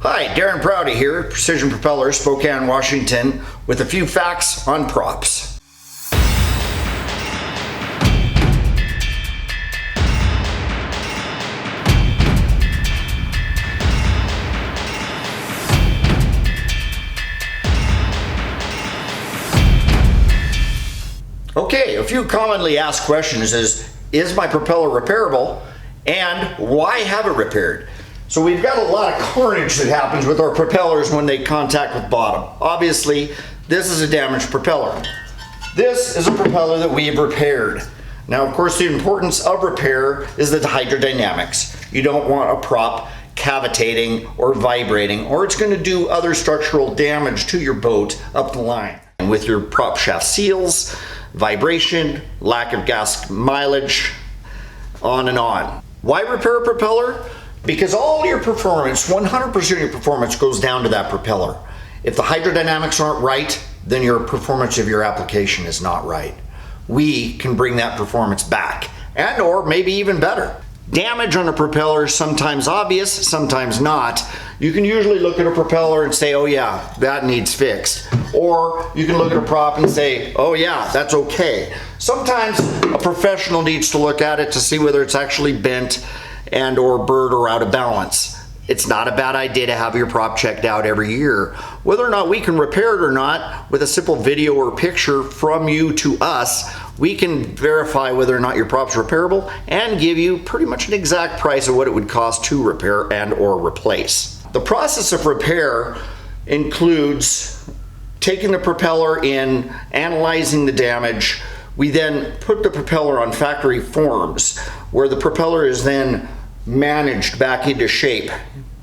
Hi, Darren Prouty here, Precision Propeller, Spokane, Washington, with a few facts on props. Okay, a few commonly asked questions is my propeller repairable, and why have it repaired? So we've got a lot of carnage that happens with our propellers when they contact with bottom. Obviously, this is a damaged propeller. This is a propeller that we have repaired. Now, of course, the importance of repair is the hydrodynamics. You don't want a prop cavitating or vibrating, or it's going to do other structural damage to your boat up the line. And with your prop shaft seals, vibration, lack of gas mileage, on and on. Why repair a propeller? Because all your performance, 100% of your performance goes down to that propeller. If the hydrodynamics aren't right, then your performance of your application is not right. We can bring that performance back, and or maybe even better. Damage on a propeller is sometimes obvious, sometimes not. You can usually look at a propeller and say, oh yeah, that needs fixed. Or you can look at a prop and say, oh yeah, that's okay. Sometimes a professional needs to look at it to see whether it's actually bent and or burred or out of balance. It's not a bad idea to have your prop checked out every year. Whether or not we can repair it or not, with a simple video or picture from you to us, we can verify whether or not your prop's repairable and give you pretty much an exact price of what it would cost to repair and or replace. The process of repair includes taking the propeller in, analyzing the damage. We then put the propeller on factory forms, where the propeller is then managed back into shape,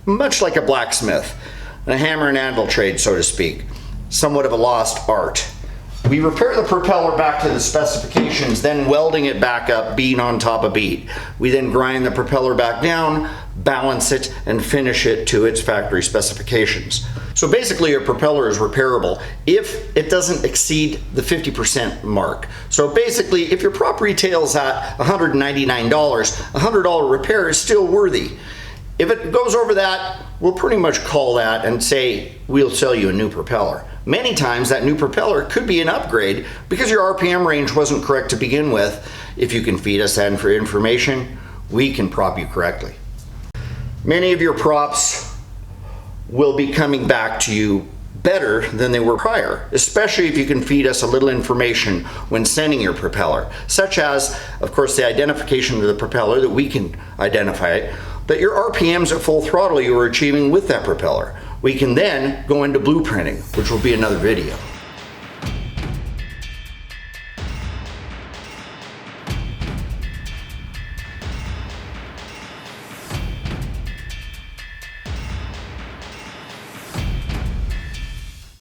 much like a blacksmith, a hammer and anvil trade, so to speak, somewhat of a lost art. We repair the propeller back to the specifications, then welding it back up bead on top of bead. We then grind the propeller back down, balance it, and finish it to its factory specifications. So basically your propeller is repairable if it doesn't exceed the 50% mark. So basically if your prop retails at $199, a $100 repair is still worthy. If it goes over that, we'll pretty much call that and say we'll sell you a new propeller. Many times that new propeller could be an upgrade because your RPM range wasn't correct to begin with. If you can feed us that information, we can prop you correctly. Many of your props will be coming back to you better than they were prior, especially if you can feed us a little information when sending your propeller, such as, of course, the identification of the propeller, that we can identify it, that your RPMs at full throttle you are achieving with that propeller. We can then go into blueprinting, which will be another video.